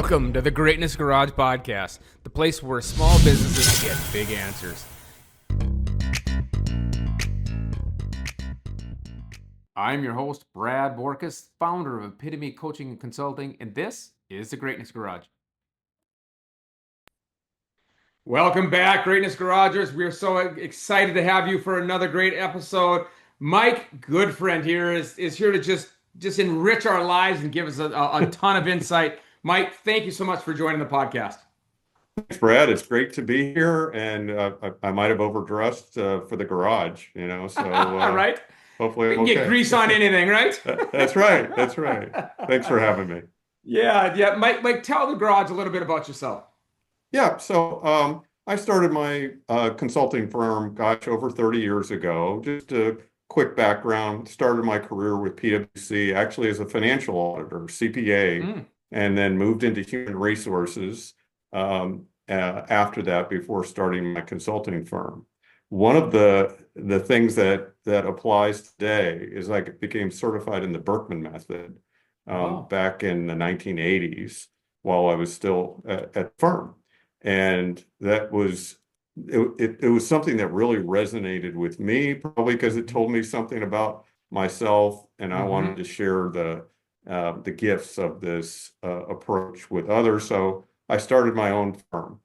Welcome to the Greatness Garage Podcast, the place where small businesses get big answers. I'm your host, Brad Borkhuis, founder of Epitome Coaching and Consulting, and this is the Greatness Garage. Welcome back, Greatness Garagers. We are so excited to have you for another great episode. Mike Goodfriend here is here to just enrich our lives and give us a ton of insight. Mike, thank you so much for joining the podcast. Thanks, Brad. It's great to be here, and I might have overdressed for the garage, so All right. hopefully We I'm can okay. get grease on anything, right? That's right. That's right. Thanks for having me. Yeah. Mike, tell the garage a little bit about yourself. Yeah, so I started my consulting firm, over 30 years ago. Just a quick background, started my career with PwC, actually as a financial auditor, CPA, and then moved into human resources after that before starting my consulting firm. One of the things that applies today is I became certified in the Birkman Method back in the 1980s while I was still at the firm. And that was it was something that really resonated with me, probably because it told me something about myself, and I wanted to share the gifts of this approach with others. So I started my own firm,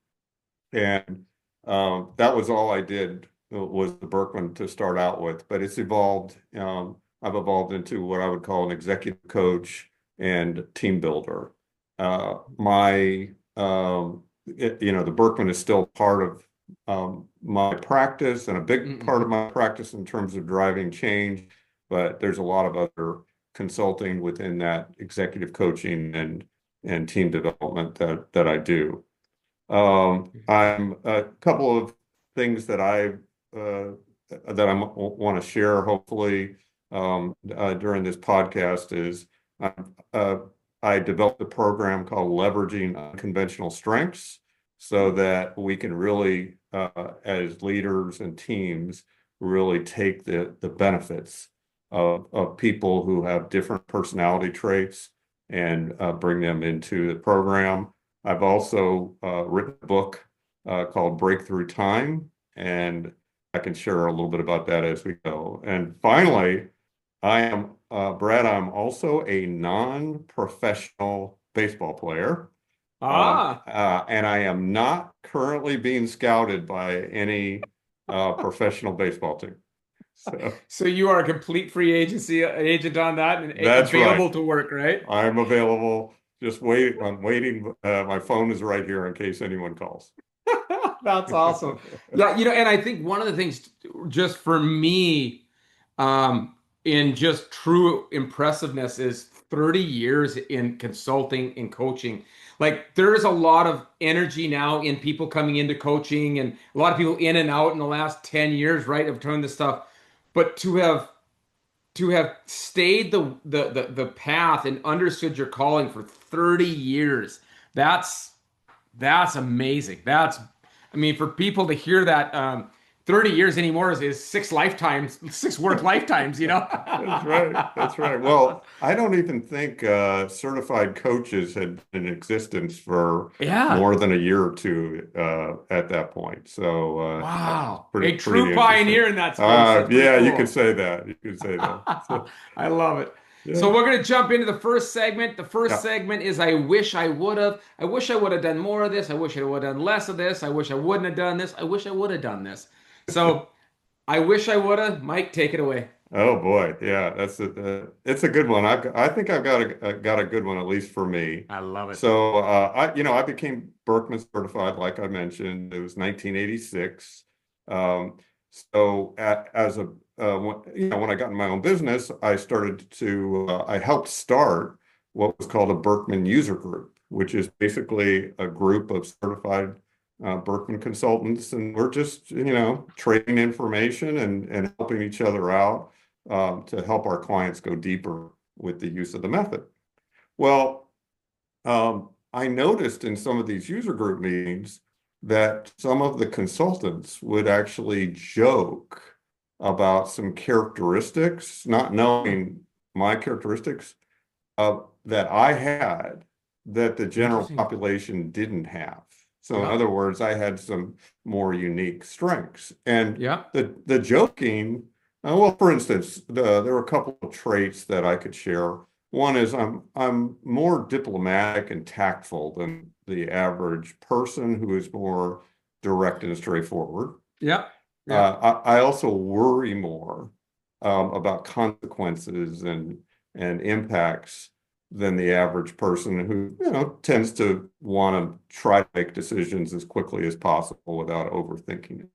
and that was all I did was the Birkman to start out with. But it's evolved. I've evolved into what I would call an executive coach and team builder. The Birkman is still part of my practice and a big part of my practice in terms of driving change, but there's a lot of other consulting within that executive coaching and team development that I do. I'm a couple of things that I want to share, hopefully, during this podcast is I developed a program called Leveraging Unconventional Strengths so that we can really, as leaders and teams, really take the benefits of people who have different personality traits and bring them into the program. I've also written a book called Breakthrough Time, and I can share a little bit about that as we go. And finally, I am, Brad, I'm also a non-professional baseball player. And I am not currently being scouted by any professional baseball team. So you are a complete free agent on that and That's available right. to work, right? I'm available. Just wait. I'm waiting. My phone is right here in case anyone calls. That's awesome. Yeah, and I think one of the things just for me, in just true impressiveness is 30 years in consulting and coaching. Like there is a lot of energy now in people coming into coaching and a lot of people in and out in the last 10 years, right, of doing this stuff. But to have stayed the path and understood your calling for 30 years, that's amazing. For people to hear that 30 years anymore is six work lifetimes, That's right. Well, I don't even think certified coaches had been in existence for more than a year or two at that point. So wow, pretty a true interesting. pioneer in that space. Yeah, cool. you could say that. So, I love it. yeah. So we're going to jump into the first segment. The first segment is I wish I would have. I wish I would have done more of this. I wish I would have done less of this. I wish I wouldn't have done this. I wish I would have done this. So I wish I would have. Mike, take it away. Oh boy, yeah, it's a good one. I think I've got a good one, at least for me. I love it. So I became Birkman certified, like I mentioned. It was 1986. When I got in my own business, I helped start what was called a Birkman user group, which is basically a group of certified Birkman consultants, and we're just trading information and helping each other out to help our clients go deeper with the use of the method. Well, I noticed in some of these user group meetings that some of the consultants would actually joke about some characteristics, not knowing my characteristics that I had that the general Interesting. population didn't have. So in Yeah. other words, I had some more unique strengths. And Yeah. the joking, well, for instance, there were a couple of traits that I could share. One is I'm more diplomatic and tactful than the average person who is more direct and straightforward. Yeah. Yeah. I also worry more about consequences and impacts than the average person who, tends to want to try to make decisions as quickly as possible without overthinking it.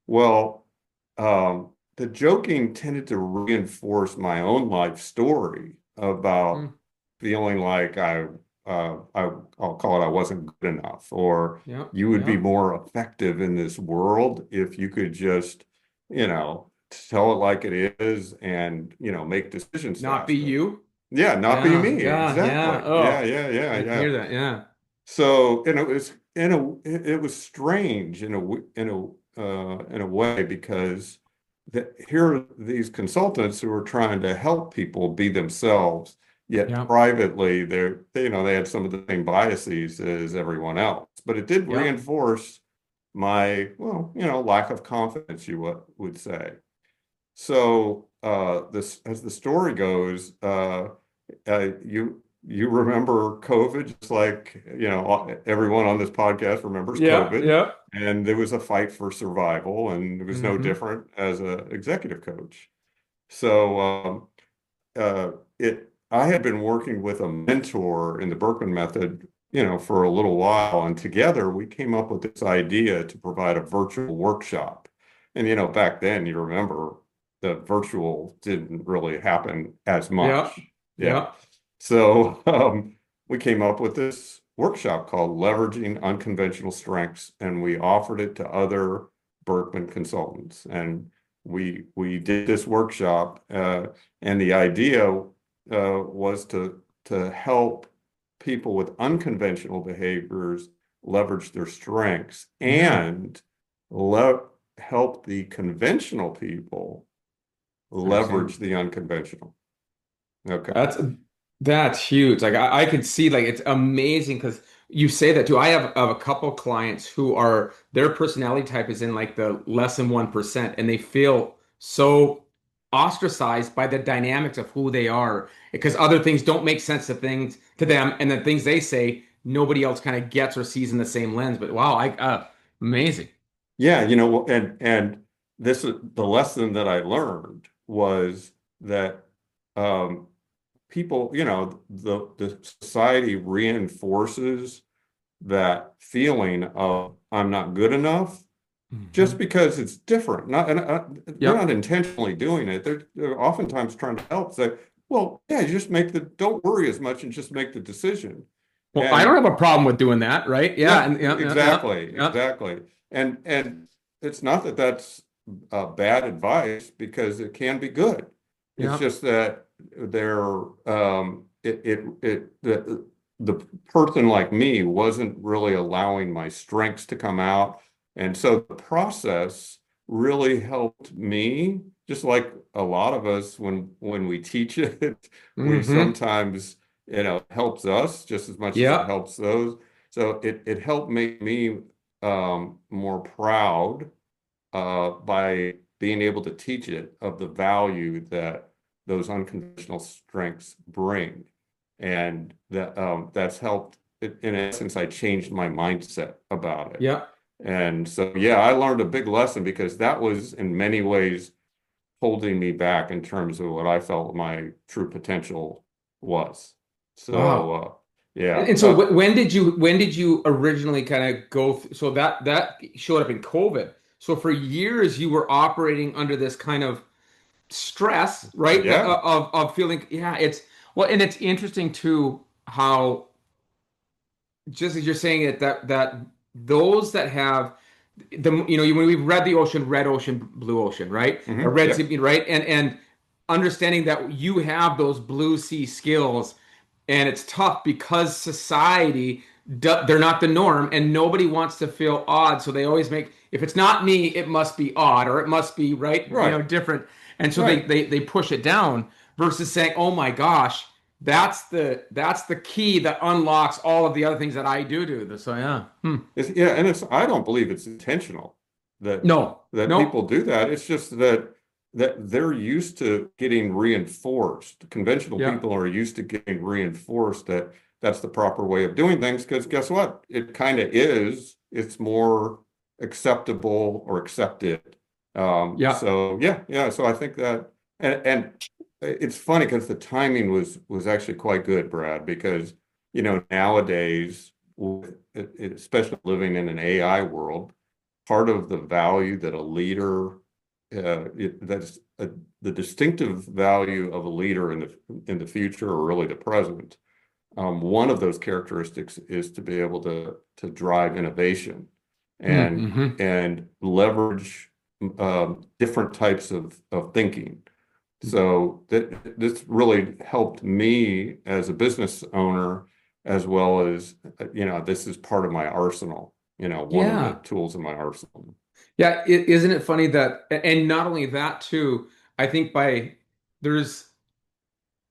Well, the joking tended to reinforce my own life story about Mm. feeling like I'll call it I wasn't good enough, or Yeah. you would be Yeah. more effective in this world if you could just, tell it like it is and, make decisions Not be faster. you. Yeah, not be Yeah. me. Yeah. Yeah. Exactly. Yeah, Oh, yeah, yeah, I yeah. hear that. Yeah. So, and it was strange in a way because here are these consultants who are trying to help people be themselves, yet Yeah. privately they had some of the same biases as everyone else. But it did Yeah. reinforce my, well, lack of confidence, you would say. So, this as the story goes, you remember COVID, just like everyone on this podcast remembers Yeah. COVID, Yeah. and there was a fight for survival, and it was no Hmm. different as an executive coach. So it I had been working with a mentor in the Birkman Method, for a little while, and together we came up with this idea to provide a virtual workshop. And back then, you remember the virtual didn't really happen as Yeah. much. Yeah. Yeah. So we came up with this workshop called Leveraging Unconventional Strengths, and we offered it to other Birkman consultants. And we did this workshop, and the idea was to help people with unconventional behaviors leverage their strengths Yeah. and le help the conventional people Understand. leverage the unconventional. Okay. That's huge. Like I could see like it's amazing because you say that too. I have a couple clients who are their personality type is in like the less than 1%, and they feel so ostracized by the dynamics of who they are because other things don't make sense to them, and the things they say nobody else kind of gets or sees in the same lens. But wow, I amazing. Yeah, and this is the lesson that I learned was that um, people, the society reinforces that feeling of I'm not good enough just Hmm. because it's different. Not and they're Yep. not intentionally doing it. They're oftentimes trying to help. Say, well, yeah, you just don't worry as much and just make the decision. Well, I don't And have a problem with doing that, right? Yeah, yeah, and yeah, yeah, yeah, exactly, yeah, exactly. And it's not that that's bad advice because it can be good. It's yeah. just that they're the person like me wasn't really allowing my strengths to come out, and so the process really helped me. Just like a lot of us, when we teach it, we Hmm. sometimes helps us just as much as it Yeah. helps those. So it helped make me more proud by being able to teach it of the value that those unconventional strengths bring. And that's helped. In essence, I changed my mindset about it. Yeah. And so, yeah, I learned a big lesson because that was in many ways holding me back in terms of what I felt my true potential was. So, Wow. yeah. And so when did you originally kind of so that showed up in COVID. So for years you were operating under this kind of stress, right? Yeah. Of feeling, yeah, it's well, and it's interesting too how just as you're saying it that those that have when we've read the ocean, red ocean, blue ocean, right? A red Yep. sea, right? And understanding that you have those blue sea skills, and it's tough because society they're not the norm, and nobody wants to feel odd, so they always make if it's not me, it must be odd or it must be right, Right. different, and so they Right. they they push it down versus saying, oh my gosh. that's the key that unlocks all of the other things that I do. So yeah. Hmm. Yeah, and I don't believe it's intentional that No, people no. do that. It's just that they're used to getting reinforced. Conventional Yeah. people are used to getting reinforced that that's the proper way of doing things because guess what? It kind of is. It's more acceptable or accepted. Yeah. So yeah, yeah. So I think that and it's funny because the timing was actually quite good, Brad, because nowadays especially living in an AI world, part of the value that a leader, that's the distinctive value of a leader in the future or really the present. One of those characteristics is to be able to drive innovation and Mm-hmm. leverage different types of thinking. So this really helped me as a business owner, as well as, this is part of my arsenal, one of the Yeah. tools in my arsenal. Yeah, isn't it funny that, and not only that too, I think there's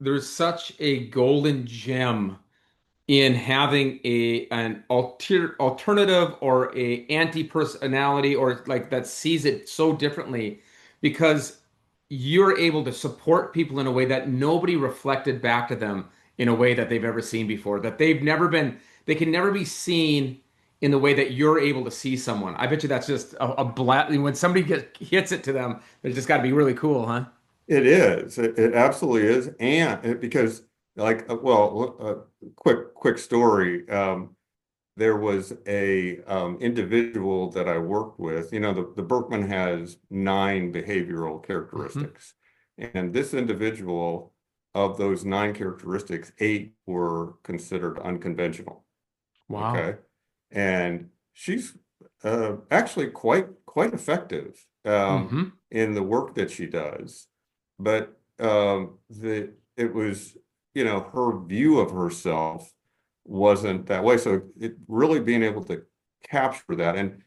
there's such a golden gem in having an alternative or a anti-personality or like that sees it so differently because you're able to support people in a way that nobody reflected back to them in a way that they've ever seen before, that they can never be seen in the way that you're able to see someone. I bet you that's just when somebody hits it to them, it's just got to be really cool, huh? It is. It absolutely is. And because like, well, quick story. There was a individual that I worked with. The Birkman has 9 behavioral Hmm. characteristics. And this individual, of those 9 characteristics, 8 were considered unconventional. Wow. Okay. And she's actually quite effective Hmm. in the work that she does. But it was, her view of herself wasn't that way. So it really being able to capture that. And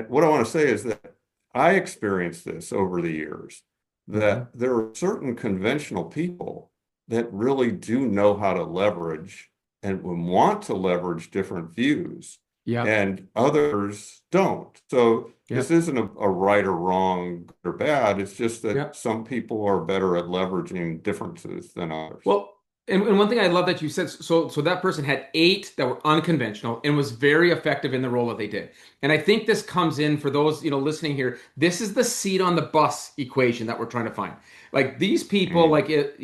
what I want to say is that I experienced this over the years, Hmm. that there are certain conventional people that really do know how to leverage and want to leverage different views, Yep. and others don't. So this Yep. isn't a right or wrong, good or bad. It's just that Yep. some people are better at leveraging differences than others. Well, and one thing I love that you said, so that person had 8 that were unconventional and was very effective in the role that they did. And I think this comes in for those, listening here. This is the seat on the bus equation that we're trying to find. Like these people, Mm. like it,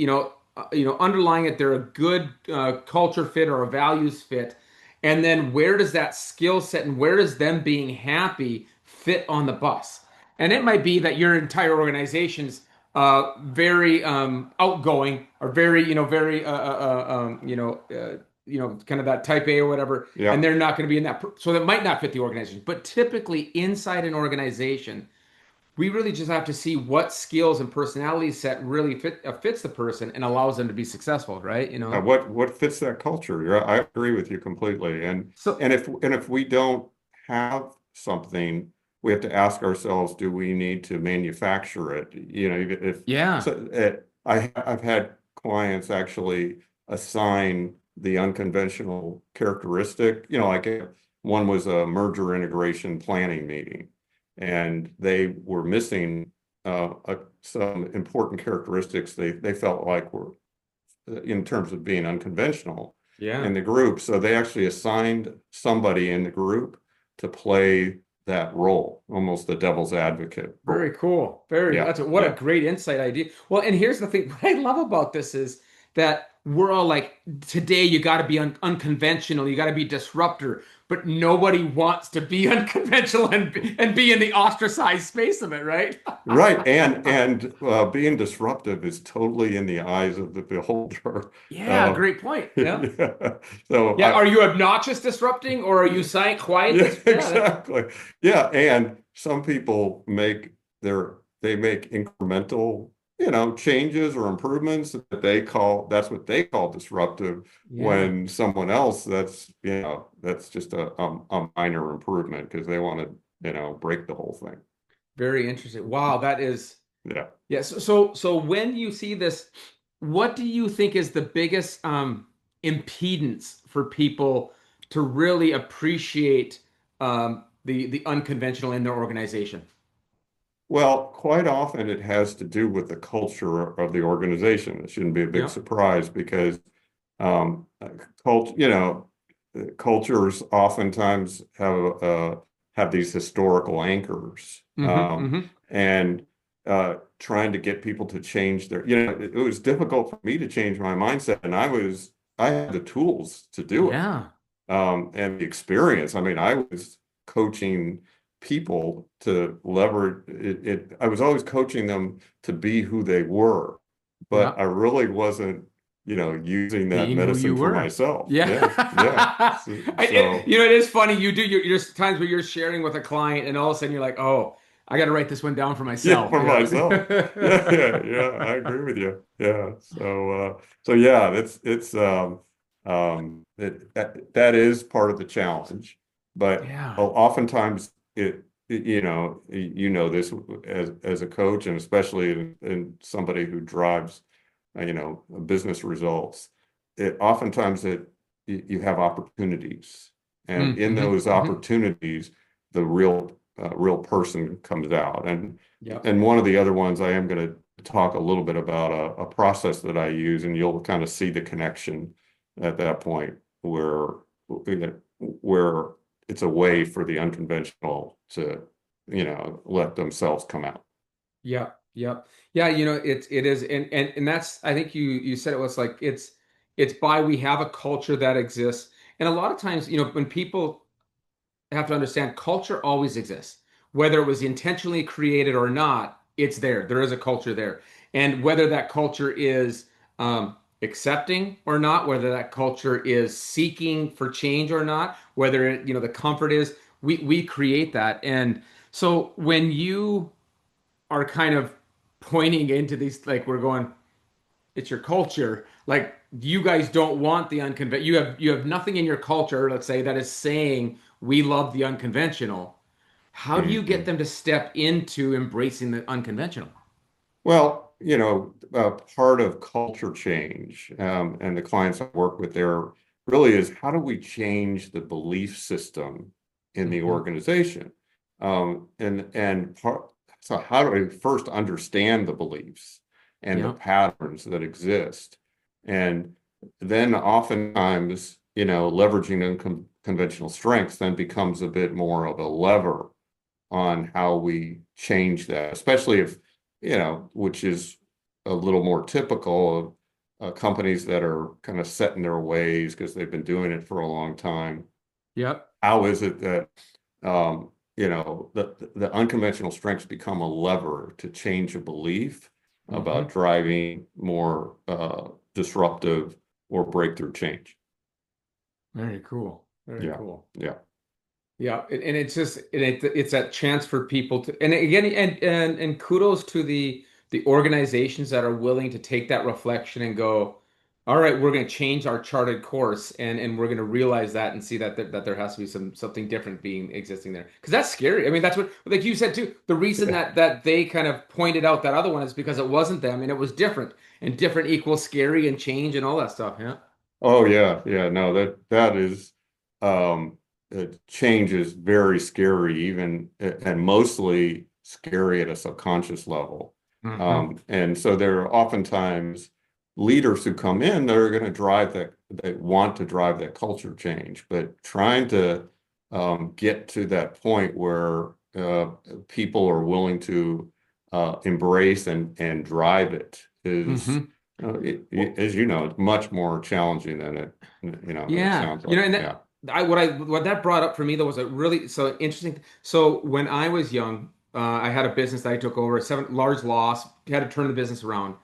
underlying it, they're a good culture fit or a values fit. And then where does that skill set and where does them being happy fit on the bus? And it might be that your entire organization's very outgoing or very, kind of that type A or whatever, and Yeah. they're not going to be in that. So that might not fit the organization. But typically, inside an organization, we really just have to see what skills and personality set really fits the person and allows them to be successful, right? What fits that culture? I agree with you completely. And So if we don't have something, we have to ask ourselves, do we need to manufacture it? If yeah. so, I've had clients actually assign the unconventional characteristic. Like one was a merger integration planning meeting, and they were missing some important characteristics they felt like were in terms of being unconventional Yeah. in the group. So they actually assigned somebody in the group to play that role, almost the devil's advocate Very role. cool. Yeah, What a yeah. great insight idea. Well, and here's the thing. What I love about this is that we're all like, today you got to be unconventional, you got to be disruptor, but nobody wants to be unconventional and be in the ostracized space of it, right? Right. And being disruptive is totally in the eyes of the beholder. Yeah, Uh, great point. Yeah. yeah. So Yeah. Are you obnoxious disrupting or are you silent, quiet? yeah, Yeah, that's exactly. Yeah, and some people they make incremental, changes or improvements that that's what they call disruptive, yeah, when someone else that's just a minor improvement because they want to, break the whole thing. very interesting. Wow, that is. Yeah. Yes. So when you see this, what do you think is the biggest impedance for people to really appreciate the unconventional in their organization? Well, quite often it has to do with the culture of the organization. It shouldn't be a big Yeah. surprise because um, cult, you know, cultures oftentimes have these historical anchors, Hmm. and trying to get people to change their, it was difficult for me to change my mindset, and I had the tools to do it, Yeah. and the experience. I mean, I was coaching people to leverage it. I was always coaching them to be who they were, but Yeah. I really wasn't, using that Being who you medicine for were. myself. Yeah. Yeah, yeah. So, so It is funny. You do there's times where you're sharing with a client and all of a sudden you're like, oh, I got to write this one down for yeah, myself. for Yeah. myself. Yeah, yeah, yeah. I agree with you. Yeah. So yeah, that is part of the challenge, but Yeah. oftentimes you know this as a coach, and especially in somebody who drives, business results. You have opportunities, and in Mm-hmm. those Hmm. opportunities, the real person comes out. Yep. And one of the other ones I am going to talk a little bit about a process that I use, and you'll kind of see the connection at that point where it's a way for the unconventional to, let themselves come out. Yep. Yep. Yeah, it is and that's I think you said it was like it's by we have a culture that exists. And a lot of times, when people have to understand culture always exists. Whether it was intentionally created or not, it's there. There is a culture there. And whether that culture is accepting or not, whether that culture is seeking for change or not, whether the comfort is, we create that. And so when you are kind of pointing into these, like we're going, it's your culture. Like you guys don't want the unconventional. You have nothing in your culture, let's say, that is saying we love the unconventional. How do you get Mhm. them to step into embracing the unconventional? Well, part of culture change, and the clients I work with there really is how do we change the belief system in the Hmm. organization? So how do we first understand the beliefs and the Yeah. patterns that exist? And then oftentimes, leveraging unconventional strengths then becomes a bit more of a lever on how we change that, especially if, which is a little more typical of companies that are kind of set in their ways because they've been doing it for a long time. Yep. How is it that, the unconventional strengths become a lever to change a belief about Hmm. driving more disruptive or breakthrough change? Very cool. Very Yeah, cool. yeah. Yeah, and it's just it's that chance for people to, and again, and kudos to the organizations that are willing to take that reflection and go, all right, we're going to change our charted course, and we're going to realize that and see that there has to be something different being existing there, because that's scary. I mean, that's what, like you said too, the reason that they kind of pointed out that other one is because it wasn't them and it was different, and different equals scary and change and all that stuff. Yeah. Oh yeah, yeah. No, that is change is very scary, even and mostly scary at a subconscious level. Hmm. And so there are oftentimes leaders who come in that are going to drive that, they want to drive that culture change, but trying to get to that point where people are willing to embrace and drive it is, Hmm. as you know, it's much more challenging than it Yeah, sounds like. and Yeah. what that brought up for me though was a really so interesting. So when I was young, I had a business that I took over, seven large loss, had to turn the business around,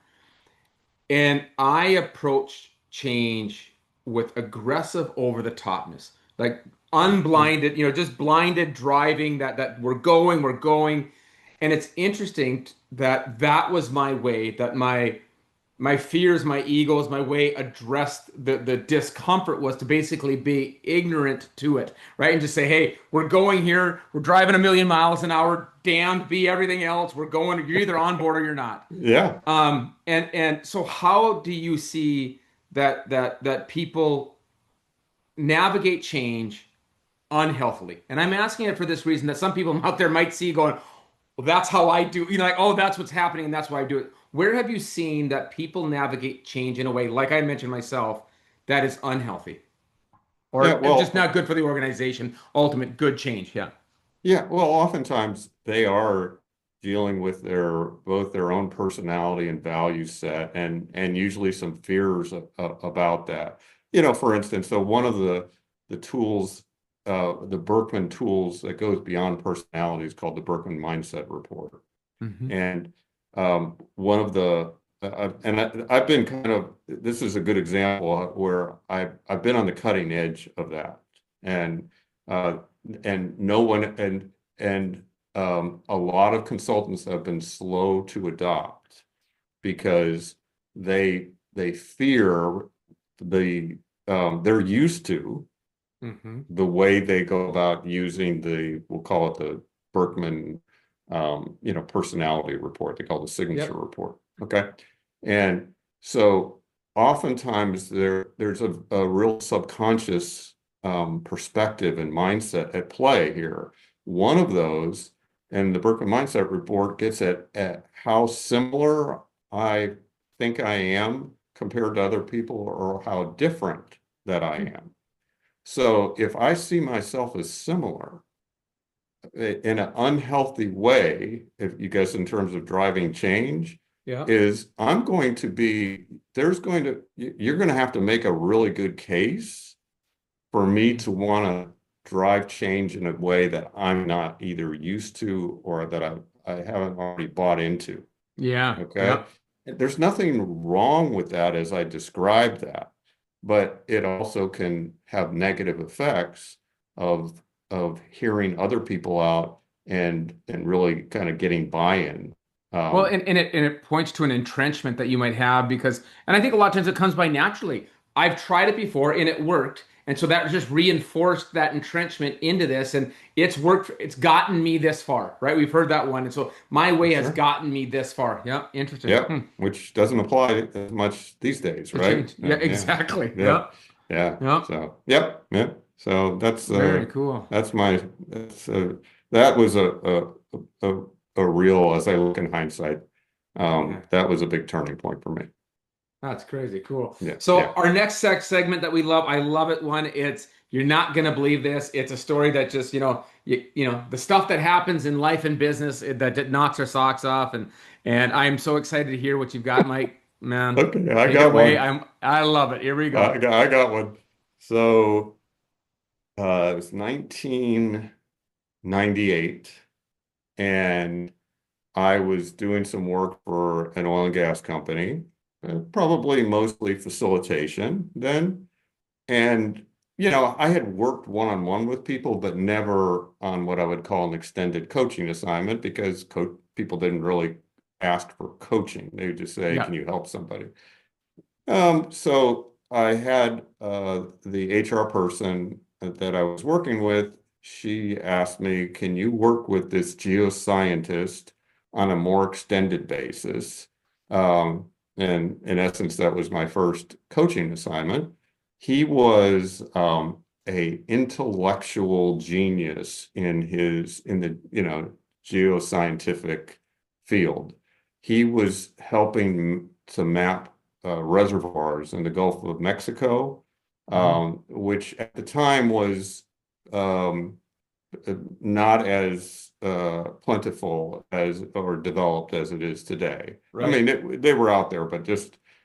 and I approached change with aggressive over the topness, like unblinded, just blinded driving that we're going, and it's interesting that that was my way, that my fears, my egos, my way addressed the discomfort was to basically be ignorant to it, right? And just say, hey, we're going here, we're driving 1,000,000 miles an hour, damned be everything else. We're going, you're either on board or you're not. Yeah. And so how do you see that people navigate change unhealthily? And I'm asking it for this reason that some people out there might see going, well, that's how I do, like, oh, that's what's happening and that's why I do it. Where have you seen that people navigate change in a way, like I mentioned myself, that is unhealthy Yeah. or just not good for the organization? Ultimate good change. Yeah. Yeah, well, oftentimes they are dealing with both their own personality and value set, and usually some fears about that. For instance, so one of the tools, the Birkman tools that goes beyond personality is called the Birkman Mindset Report. Hmm. And one of the I've been kind of, this is a good example where I've been on the cutting edge of that, and uh, no one and a lot of consultants have been slow to adopt because they fear they're used to Hmm. the way they go about using we'll call it the Berkman, personality report. They call it the signature Yep. report. Okay. And so oftentimes there's a real subconscious perspective and mindset at play here. One of those, and the Berkman Mindset Report gets at how similar I think I am compared to other people, or how different that I am. So if I see myself as similar in an unhealthy way, if you guess in terms of driving change, Yeah. is I'm going to be, you're going to have to make a really good case for me to want to drive change in a way that I'm not either used to or that I haven't already bought into. Yeah. Okay. Yeah. There's nothing wrong with that as I described that, but it also can have negative effects of hearing other people out and really kind of getting buy-in. Well, Um, and it points to an entrenchment that you might have because, and I think a lot of times it comes by naturally. I've tried it before and it worked, and so that just reinforced that entrenchment into this, and it's worked. It's gotten me this far, right? We've heard that one, and so my way has sure. gotten me this far. Yeah, interesting. Yep. Which doesn't apply as much these days, To right? change. Yeah, Yeah. exactly. Yeah. Yeah, Yeah. yeah. So, yep. Yep. So Very cool. that's my, that was a, a real, as I look in hindsight, Yeah. that was a big turning point for me. That's crazy cool. Yeah. So Yeah. our next segment that we love, I love it one. It's you're not gonna believe this. It's a story that just, the stuff that happens in life and business that knocks our socks off. And I'm so excited to hear what you've got, Mike. Man, Okay. I take it got away. one. I love it. Here we go. I got one. So, it was 1998, and I was doing some work for an oil and gas company, probably mostly facilitation then. And, I had worked one-on-one with people, but never on what I would call an extended coaching assignment, because people didn't really ask for coaching. They would just say, Yeah. can you help somebody? So I had the HR person that I was working with. She asked me, can you work with this geoscientist on a more extended basis? And in essence, that was my first coaching assignment. He was a intellectual genius in the geoscientific field. He was helping to map reservoirs in the Gulf of Mexico, Mm. which at the time was um, not as plentiful as or developed as it is today. I Right. mean, they were out there, but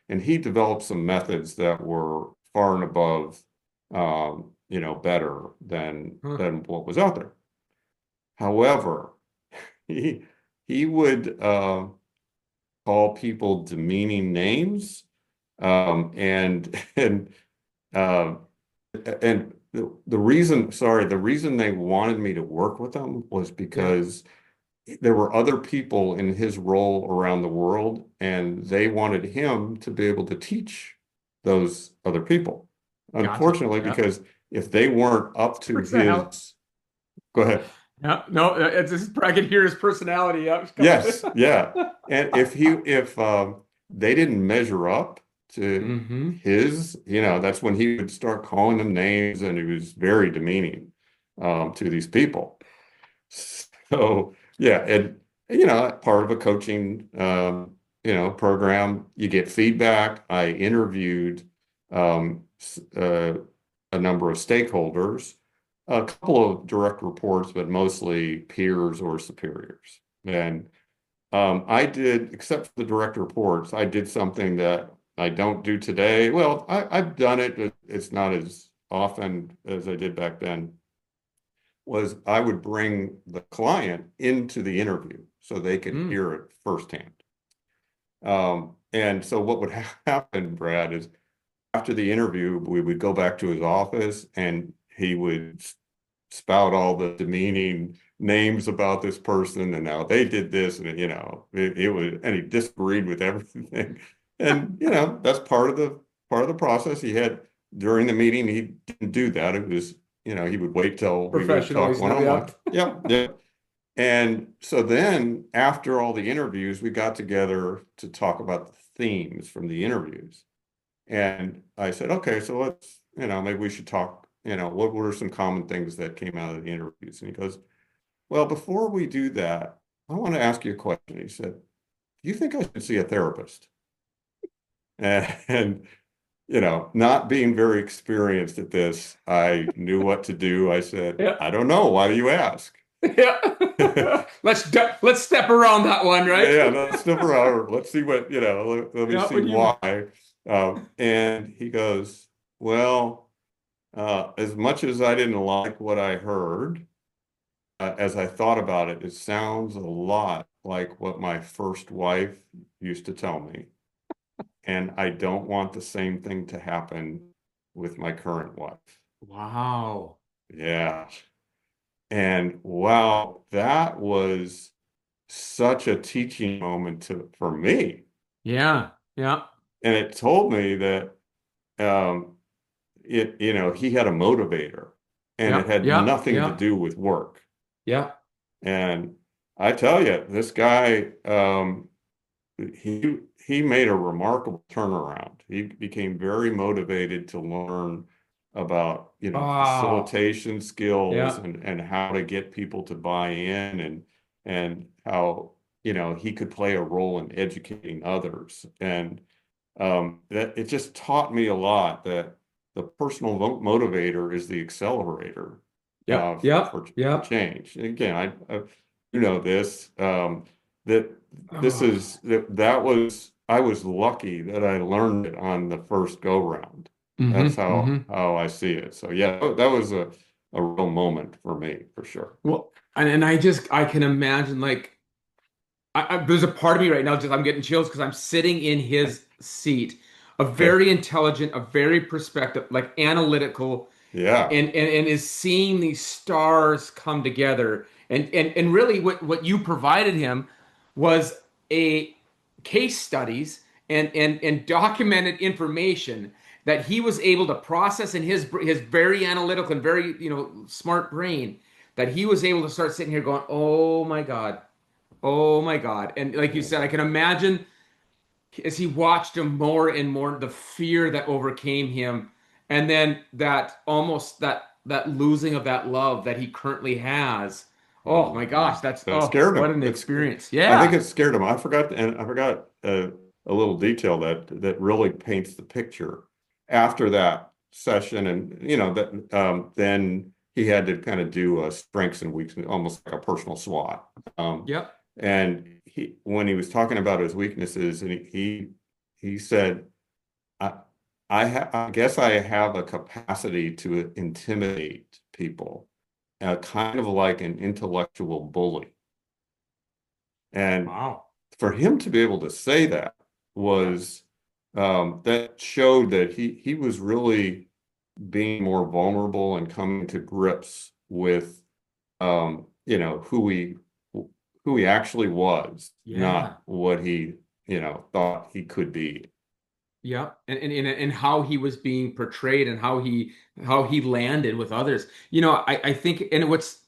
and he developed some methods that were far and above, better Huh. than what was out there. However, he he would call people demeaning names, and uh, and the reason they wanted me to work with them was Yeah. because there were other people in his role around the world, and they wanted him to be able to teach those other people. Gotcha. Unfortunately, Yeah. because if they weren't up to Personality. his, go ahead. Yeah. No, it's just, I can hear his personality. Yeah, it's coming. Yes, yeah. And if they didn't measure up to Hmm. his, that's when he would start calling them names, and he was very demeaning to these people. So yeah, and part of a coaching program, you get feedback. I interviewed a number of stakeholders, a couple of direct reports, but mostly peers or superiors. And I did, except for the direct reports, I did something that I don't do today. Well, I've done it, but it's not as often as I did back then. Was I would bring the client into the interview so they could Mm. hear it firsthand. And so what would happen, Brad, is after the interview, we would go back to his office, and he would spout all the demeaning names about this person, and now they did this, and it was, and he disagreed with everything. And that's part of the process. He had during the meeting, he didn't do that. It was, he would wait till we would talk Professionalism. one-on-one. Yep. Yeah, yeah. And so then after all the interviews, we got together to talk about the themes from the interviews. And I said, okay, so let's, maybe we should talk, what were some common things that came out of the interviews? And he goes, well, before we do that, I want to ask you a question. He said, do you think I should see a therapist? And, not being very experienced at this, I knew what to do. I said, Yeah. I don't know. Why do you ask? Yeah. Let's step around that one, right? Yeah, let's step around. Let's see what, let me Yeah. see What do you? why. And he goes, well, as much as I didn't like what I heard, as I thought about it, it sounds a lot like what my first wife used to tell me. And I don't want the same thing to happen with my current wife. Wow. Yeah. And wow, that was such a teaching moment for me. Yeah. Yeah. And it told me that um, he had a motivator, and it Yeah. had Yeah. nothing to Yeah. do with work. Yeah. And I tell you, this guy, he made a remarkable turnaround. He became very motivated to learn about, Wow. facilitation skills, Yeah. and how to get people to buy in, and how, he could play a role in educating others. And that it just taught me a lot that the personal motivator is the accelerator Yep. for Yep. for Yep. change. And again, I this that this Oh. is that was I was lucky that I learned it on the first go round. That's Hmm. how Hmm. I see it. So yeah, that was a real moment for me for sure. Well, and I can imagine like there's a part of me right now just I'm getting chills because I'm sitting in his seat, a very intelligent, a very perspective, like analytical, Yeah. and is seeing these stars come together. And really what you provided him was a case studies and documented information that he was able to process in his very analytical and very smart brain, that he was able to start sitting here going, oh my God, oh my God. And like you said, I can imagine as he watched him more and more, the fear that overcame him, and then that almost that losing of that love that he currently has. Oh my gosh, Mhm. that's That oh scared what him. an experience. I think Yeah. it scared him. I forgot a little detail that really paints the picture. After that session, and that then he had to kind of do a strengths and weaknesses, almost like a personal SWOT. Yep. And when he was talking about his weaknesses, and he said, I I guess I have a capacity to intimidate people, kind of like an intellectual bully. And Wow. for him to be able to say that Yeah. was that showed that he was really being more vulnerable and coming to grips with who he who he actually was, Yeah. not what he, thought he could be. Yeah, and how he was being portrayed and how he landed with others. I think, and what's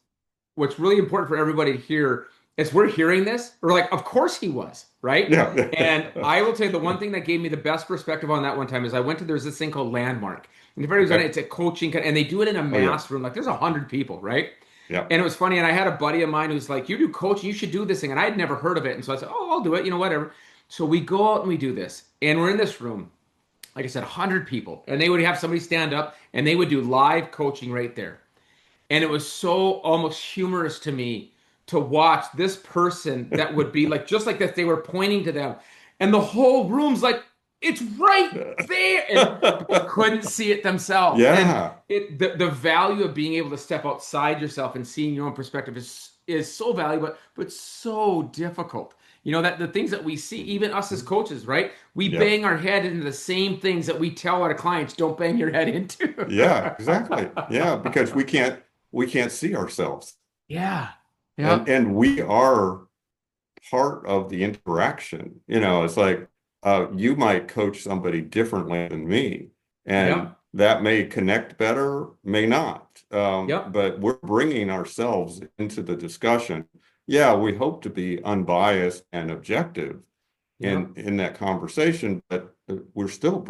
really important for everybody to hear is we're hearing this, we're like, of course he was, right? And Yeah. I will tell you the one thing that gave me the best perspective on that one time is I went to there's this thing called Landmark. And if anybody's on it, Okay. it's a coaching and they do it in a Oh yeah. mass room, like there's 100 people, right? Yeah. And it was funny, and I had a buddy of mine who's like, "You do coaching, you should do this thing." And I had never heard of it. And so I said, "Oh, I'll do it, whatever." So we go out and we do this. And we're in this room, like I said, 100 people, and they would have somebody stand up and they would do live coaching right there. And it was so almost humorous to me to watch this person that would be like just like this. They were pointing to them, and the whole room's like, it's right there, and they couldn't see it themselves. And Yeah. the value of being able to step outside yourself and seeing your own perspective is so valuable, but so difficult. That the things that we see, even us as coaches, right? We Yeah. bang our head into the same things that we tell our clients don't bang your head into. Yeah, exactly. Yeah, because we can't see ourselves. Yeah. And Yep. and we are part of the interaction. It's like you might coach somebody differently than me, and Yep. that may connect better, may not. Yep. But we're bringing ourselves into the discussion. Yeah, we hope to be unbiased and objective Yep. in that conversation, but we're still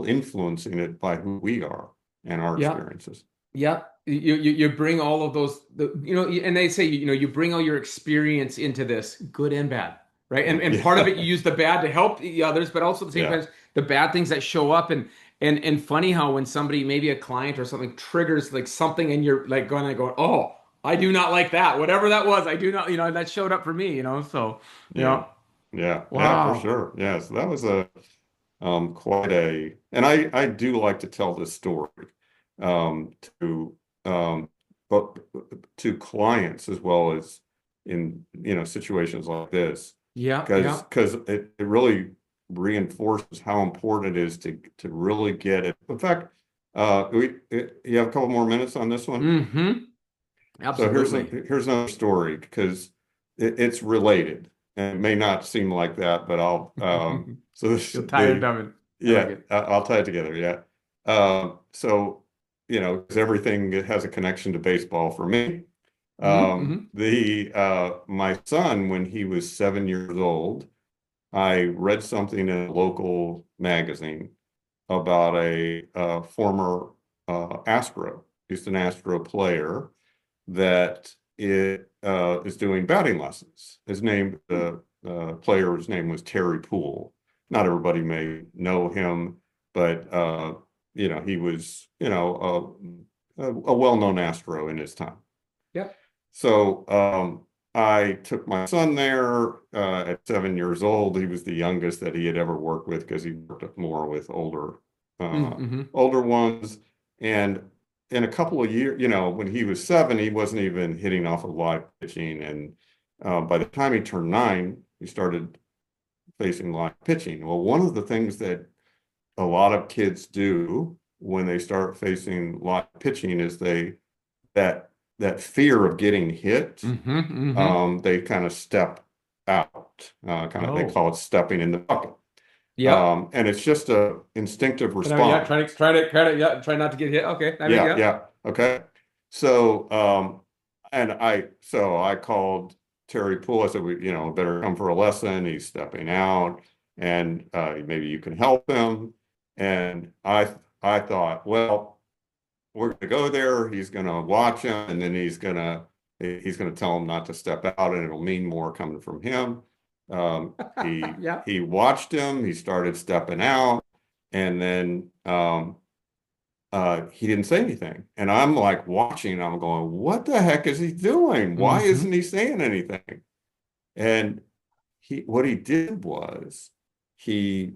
influencing it by who we are and our Yep. experiences. Yep. You bring all of those, and they say, you bring all your experience into this, good and bad, right? And part of it, you Yeah, use the bad to help the others, but also at the same yeah, time, the bad things that show up. And funny how when somebody, maybe a client or something, triggers like something, and you're like going, oh, I do not like that. Whatever that was, I do not, that showed up for me, So, yeah, yeah. yeah, for Wow. sure. Yeah, so that was a quite a, and I do like to tell this story to but to clients as well as in situations like this, Yeah. Yeah. because it really reinforces how important it is to really get it. In fact, you have a couple more minutes on this one. Mm-hmm. So Absolutely. here's another story because it's related, and it may not seem like that, but I'll so this You'll tie it the down. I like yeah, it. I'll tie it together. Yeah. So 'cause everything has a connection to baseball for me. Mm-hmm. The my son, when he was 7 years old, I read something in a local magazine about a former Astro, Houston Astro player that is doing batting lessons. The player's name was Terry Poole. Not everybody may know him, but he was a well-known Astro in his time. Yep. So I took my son there at 7 years old. He was the youngest that he had ever worked with because he worked more with uh, Mm-hmm. older ones. And in a couple of years, when he was 7, he wasn't even hitting off of live pitching. And by the time he turned 9, he started facing live pitching. Well, one of the things that a lot of kids do when they start facing live pitching is that that fear of getting hit, Mm-hmm. Mm-hmm. they kind of step out, they Oh. call it stepping in the bucket. Yep. And it's just a instinctive Yeah, response. yeah, try not to get hit. Okay. I mean, Yeah, yeah. yeah. Okay. So, I called Terry Poole. I said, better come for a lesson. He's stepping out, and maybe you can help him. And I thought, well, we're going to go there. He's going to watch him, and then he's gonna tell him not to step out, and it'll mean more coming from him. Yeah. He watched him. He started stepping out, and then he didn't say anything. And I'm like watching. I'm going, what the heck is he doing? Why Mm-hmm. isn't he saying anything? And what he did was he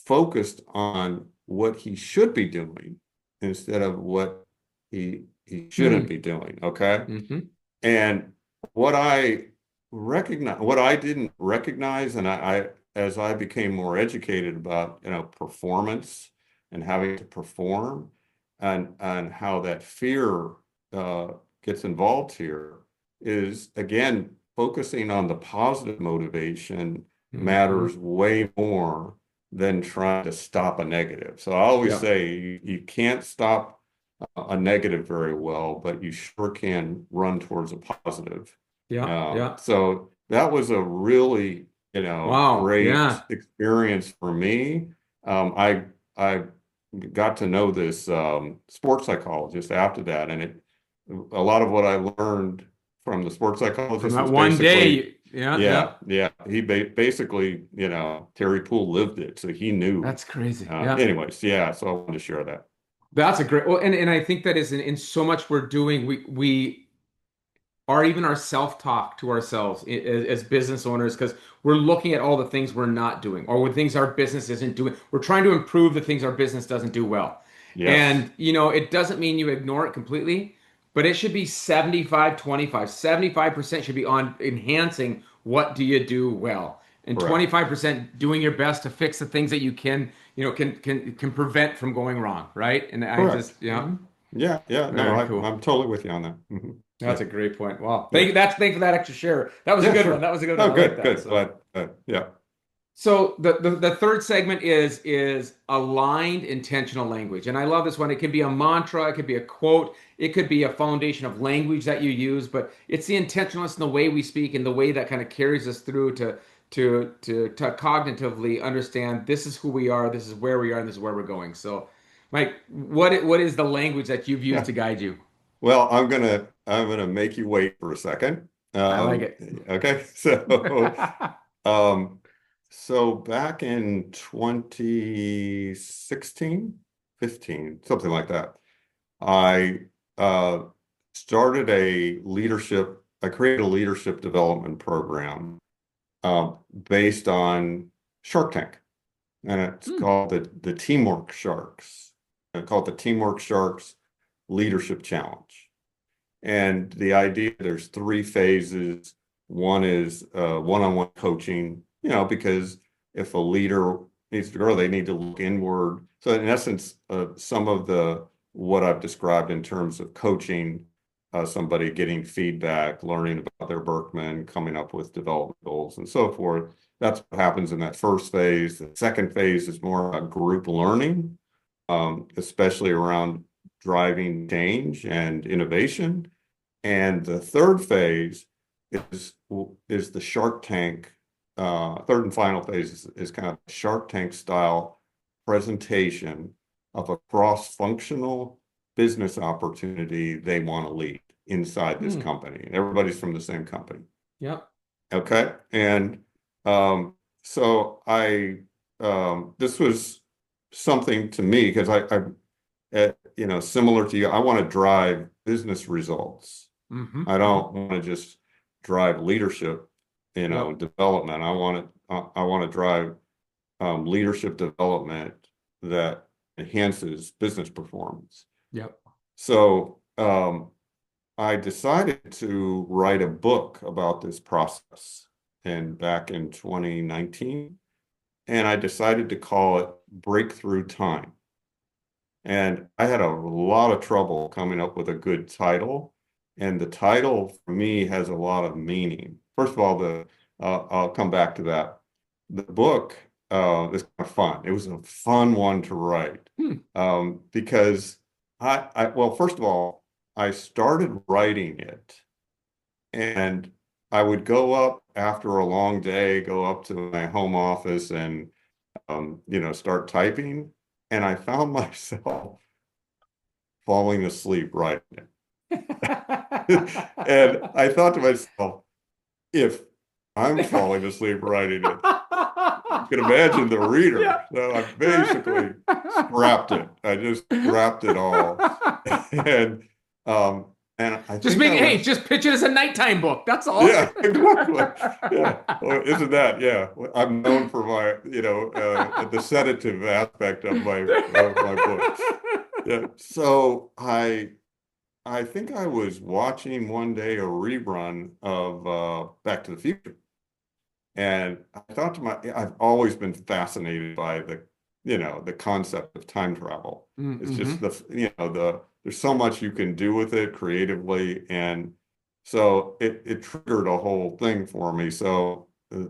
focused on what he should be doing instead of what he shouldn't be doing. Okay. Mm-hmm. And what I didn't recognize, and as I became more educated about, performance and having to perform and how that fear uh, gets involved here is again, focusing on the positive motivation Mhm. matters way more than trying to stop a negative. So I always Yeah. say you can't stop a negative very well, but you sure can run towards a positive. Yeah. Yeah. So that was a really, Wow. great Yeah. experience for me. I got to know this sports psychologist after that, and a lot of what I learned from the sports From psychologist that was one basically, day. Yeah. yeah, Yeah. yeah. He basically, Terry Poole lived it, so he knew. That's crazy. Yeah. Anyways, yeah. So I wanted to share that. That's a great, well, and I think that is in so much we're doing, we are even our self-talk to ourselves as business owners, because we're looking at all the things we're not doing or what things our business isn't doing. We're trying to improve the things our business doesn't do well. Yes, And, it doesn't mean you ignore it completely, but it should be 75-25. 75% should be on enhancing what do you do well. And correct. 25% doing your best to fix the things that you can, can prevent from going wrong, right? And I Correct. just, yeah, Yeah, yeah. No, very cool. I'm totally with you on that. That's Yeah, a great point. Wow. yeah. Thank you for that extra share. That was a Yeah, good one. sure. That was a good one. Oh, I like good, that. good. So, Glad. Yeah. so the third segment is aligned intentional language. And I love this one. It can be a mantra, it could be a quote, it could be a foundation of language that you use, but it's the intentionalness in the way we speak and the way that kind of carries us through to cognitively understand this is who we are, this is where we are, and this is where we're going. So, Mike, what is the language that you've used Yeah. to guide you? Well, I'm gonna make you wait for a second. I like it. Okay. Um, so back in 2016, 15, something like that, I uh started I created a leadership development program based on Shark Tank. And it's Hmm. called the Teamwork Sharks. I call it the Teamwork Sharks Leadership Challenge. And the idea, there's three phases. One is one-on-one coaching, because if a leader needs to grow, they need to look inward. So in essence, some of what I've described in terms of coaching, somebody getting feedback, learning about their Birkman, coming up with development goals and so forth. That's what happens in that first phase. The second phase is more about group learning, especially around driving change and innovation. And the third phase is the Shark Tank. Third and final phase is kind of Shark Tank style presentation of a cross-functional business opportunity they want to lead inside this Hmm. company. Everybody's from the same company. Yep. Okay. And so this was something to me because similar to you, I want to drive business results. Mm-hmm. I Mm-hmm. don't want to just drive leadership, Yep. development. I want to drive leadership development that enhances business performance. Yep. So I decided to write a book about this process, and back in 2019, and I decided to call it Breakthrough Time. And I had a lot of trouble coming up with a good title. And the title for me has a lot of meaning. First of all, I'll come back to that. The book is kind of fun. It was a fun one to write Hmm. because well, first of all, I started writing it, and I would go up after a long day, go up to my home office and start typing. And I found myself falling asleep writing it. And I thought to myself, if I'm falling asleep writing it, you can imagine the reader. Yeah. So I basically scrapped it. I just scrapped it all. And um and I Just think make I it, hey, was, just pitch it as a nighttime book. That's all. yeah, exactly. Yeah. Well, isn't that, yeah. I'm known for my, the sedative aspect of my books. Yeah. So I think I was watching one day a rerun of Back to the Future. And I thought I've always been fascinated by the concept of time travel. It's Mm-hmm. just there's so much you can do with it creatively. And So it triggered a whole thing for me. So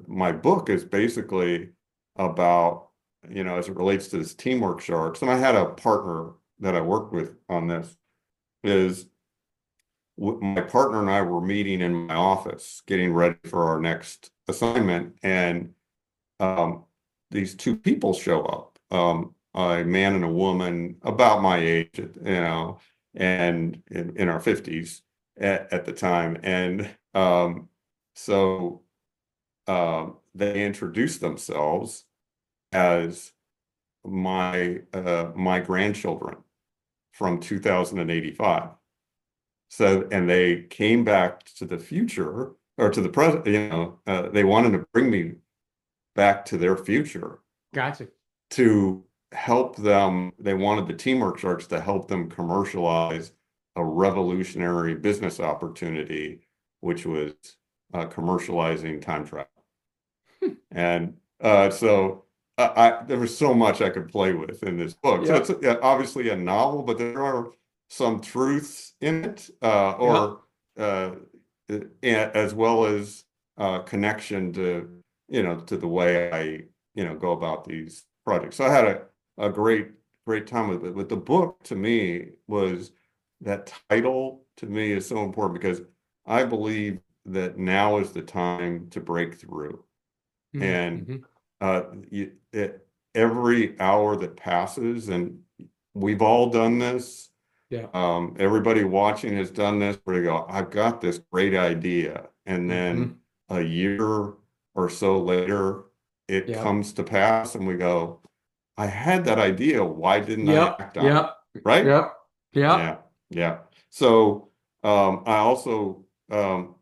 my book is basically about, as it relates to this teamwork sharks. And I had a partner that I worked with on this, is my partner and I were meeting in my office, getting ready for our next assignment. And um, these two people show up, a man and a woman about my age, and in our 50s at the time. And so they introduced themselves as my grandchildren from 2085. So, and they came back to the future or to the present, they wanted to bring me back to their future Gotcha. to help them. They wanted the teamwork sharks to help them commercialize a revolutionary business opportunity, which was commercializing time travel. And so there was so much I could play with in this book. So Yep. it's obviously a novel, but there are some truths in it, Yep. or as well as connection to the way I, go about these projects. So I had a great time with it. But the book to me was, that title to me is so important because I believe that now is the time to break through. And Mm-hmm. uh, every hour that passes, and we've all done this. Yeah. Everybody watching has done this, where you go, I've got this great idea. And Mm-hmm. then a year or so later, it Yep. comes to pass, and we go, I had that idea. Why didn't I Yep. act on it? Yep. Right? Yep. Yep. Yeah. Yeah. So I also, when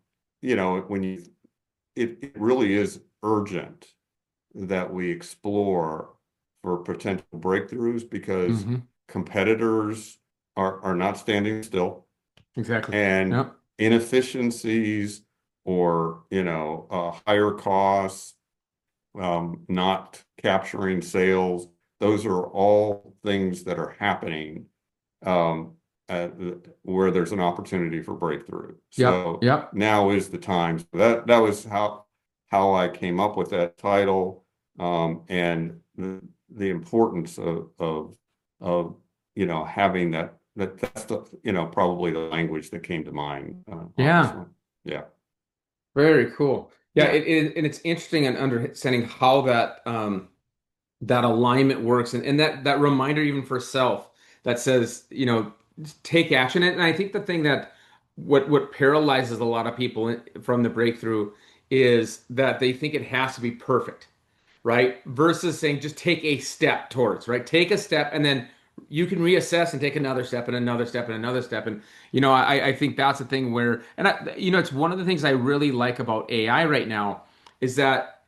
it really is urgent that we explore for potential breakthroughs, because Mm-hmm. competitors are not standing still, Exactly. and Yep. inefficiencies, or higher costs, not capturing sales. Those are all things that are happening, um, at, where there's an opportunity for breakthrough. Yep. So Yep. now is the time. So that was how I came up with that title, and the importance of having that's the probably the language that came to mind on this Yeah. one. Yeah, Very cool. Yeah, yeah. and it's interesting in understanding how that alignment works, and that reminder even for self that says, take action. And I think the thing that what paralyzes a lot of people from the breakthrough is that they think it has to be perfect, right? Versus saying just take a step towards, right? Take a step and then you can reassess and take another step and another step and another step. And, I think that's the thing where, and it's one of the things I really like about AI right now is that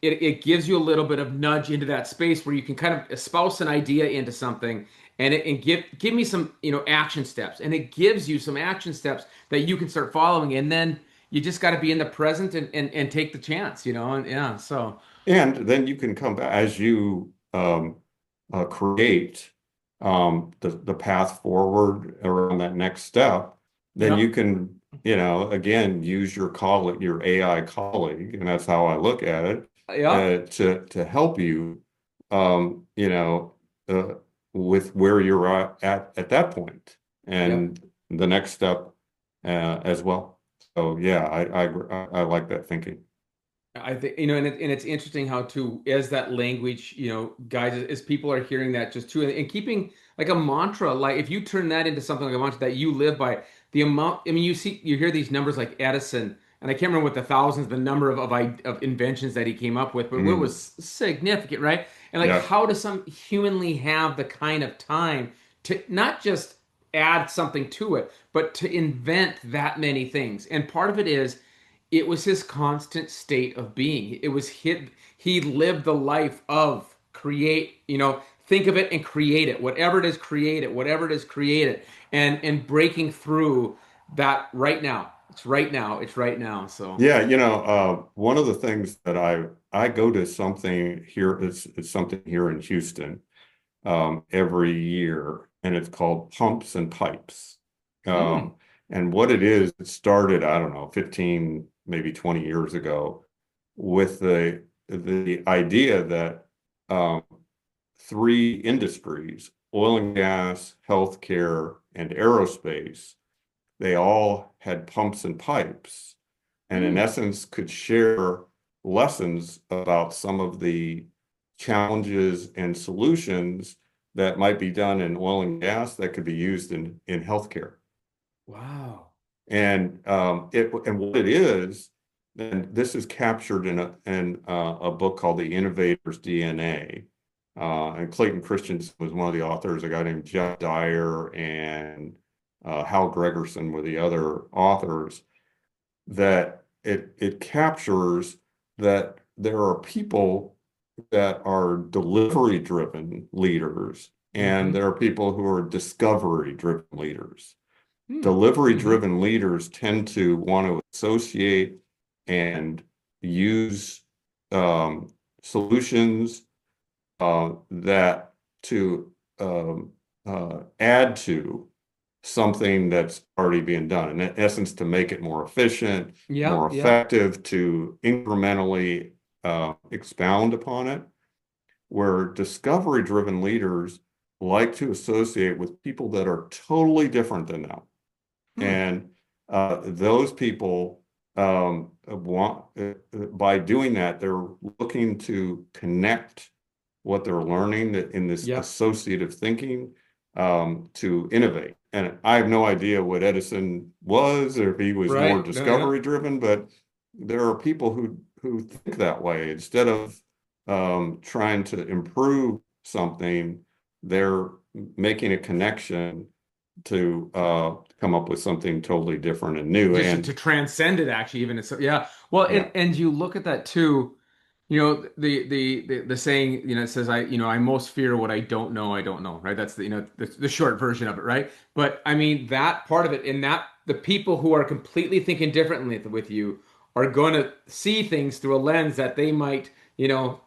it gives you a little bit of nudge into that space where you can kind of espouse an idea into something and give me some, action steps. And it gives you some action steps that you can start following. And then you just got to be in the present and take the chance, and yeah, so. And then you can come back as you create the path forward around that next step. Then you Yep. can, again, use your AI colleague, and that's how I look at it, Yep. to help you, um, you know, uh, with where you're at that point, Yep. and the next step as well. So yeah, I like that thinking. I think, and it's interesting how too, as that language, guys, as people are hearing that just too, and keeping like a mantra, like if you turn that into something like a mantra that you live by, the amount, I mean, you hear these numbers like Edison, and I can't remember what the thousands, the number of inventions that he came up with, but it Mm, was significant, right? And like, yeah. how does some humanly have the kind of time to not just add something to it, but to invent that many things? And part of it is it was his constant state of being. He lived the life of create, think of it and create it. Whatever it is, create it. Whatever it is, create it. And breaking through that right now. It's right now. It's right now. So Yeah, one of the things that I go to something here, it's something here in Houston, every year, and it's called Pumps and Pipes. hmm. Um, And what it is, it started, I don't know, 15, maybe 20 years ago with the idea that um, three industries, oil and gas, healthcare, and aerospace, they all had pumps and pipes, and in Hmm. essence could share lessons about some of the challenges and solutions that might be done in oil and gas that could be used in healthcare. Wow. And what it is, and this is captured in a book called The Innovator's DNA. And Clayton Christensen was one of the authors. A guy named Jeff Dyer and Hal Gregerson were the other authors. That it captures that there are people that are delivery driven leaders, and Hmm. there are people who are discovery driven leaders. Hmm. Delivery Hmm. driven leaders tend to want to associate and use um, solutions that to add to something that's already being done. In essence, to make it more efficient, Yeah. more Yeah. effective, to incrementally expound upon it. Where discovery driven leaders like to associate with people that are totally different than them. Hmm. And those people want, by doing that, they're looking to connect what they're learning in this Yeah. associative thinking to innovate. And I have no idea what Edison was, or if he was more Right. No, yeah. discovery driven, but there are people who think that way. Instead of trying to improve something, they're making a connection to come up with something totally different and new. Just to And transcend it, actually, even it's yeah. Well, yeah, and you look at that too. The saying, it says I most fear what I don't know, right? That's the short version of it, right? But I mean that part of it, in that the people who are completely thinking differently with you are going to see things through a lens that they might,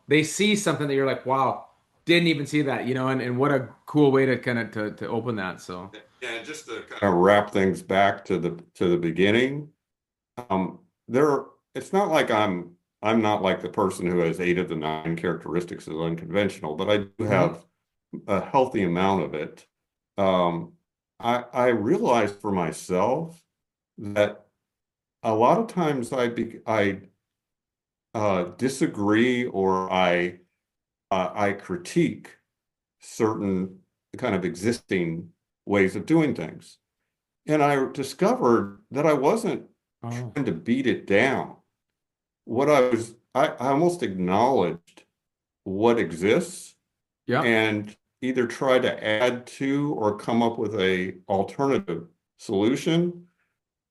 they see something that you're like, wow, didn't even see that, and what a cool way to kind of to open that. So and just to kind of wrap things back to the beginning, um, there it's not like I'm not like the person who has 8 of the 9 characteristics of unconventional, but I do mhm. have a healthy amount of it. Um, I realized for myself that a lot of times I disagree, or I critique certain kind of existing ways of doing things. And I discovered that I wasn't Oh, trying to beat it down. I almost acknowledged what exists yeah. and either try to add to or come up with a alternative solution.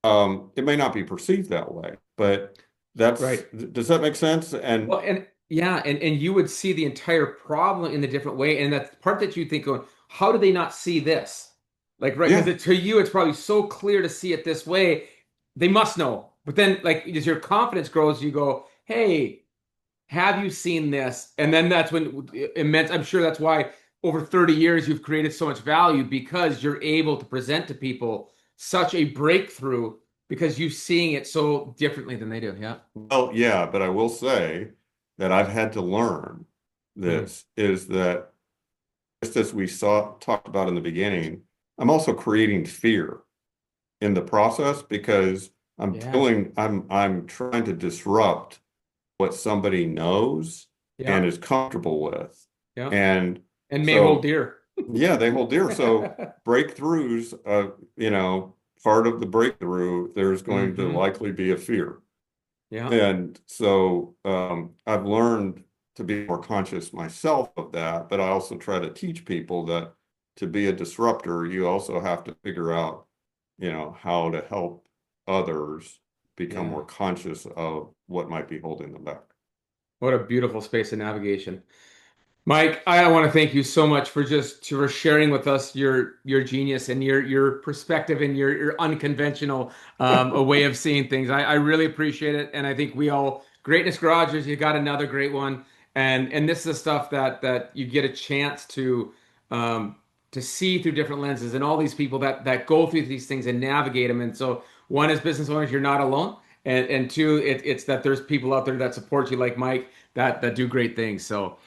It may not be perceived that way, but Right. does that make sense? And Well, and yeah, and you would see the entire problem in a different way, and that's the part that you think going, how do they not see this? Like, right, yeah, because to you it's probably so clear to see it this way, they must know. But then, like, as your confidence grows, you go, hey, have you seen this? And then that's when immense. I'm sure that's why over 30 years you've created so much value, because you're able to present to people such a breakthrough because you're seeing it so differently than they do. Yeah. well, yeah, but I will say that I've had to learn Hmm. this is that just as we saw talked about in the beginning, I'm also creating fear in the process because Yeah. I'm trying to disrupt what somebody knows and Yeah. is comfortable with. Yeah. And And may hold so dear. yeah, they hold dear. So breakthroughs, part of the breakthrough, there's going to Hmm. likely be a fear. Yeah. And so I've learned to be more conscious myself of that, but I also try to teach people that to be a disruptor, you also have to figure out, how to help others become Yeah. more conscious of what might be holding them back. What a beautiful space of navigation. Mike, I want to thank you so much for sharing with us your genius and your perspective and your unconventional a way of seeing things. I really appreciate it, and I think we all Greatness Garages. You got another great one, and this is the stuff that you get a chance to um, to see through different lenses, and all these people that go through these things and navigate them. And so, one, as business owners, you're not alone, and two, it's that there's people out there that support you, like Mike, that do great things. So,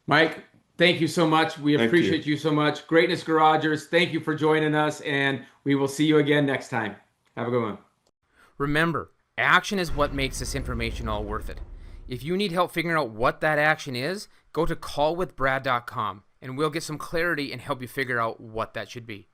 Mike, thank you so much. We Thank you. appreciate you so much. Greatness Garagers, thank you for joining us, and we will see you again next time. Have a good one. Remember, action is what makes this information all worth it. If you need help figuring out what that action is, go to callwithbrad.com and we'll get some clarity and help you figure out what that should be.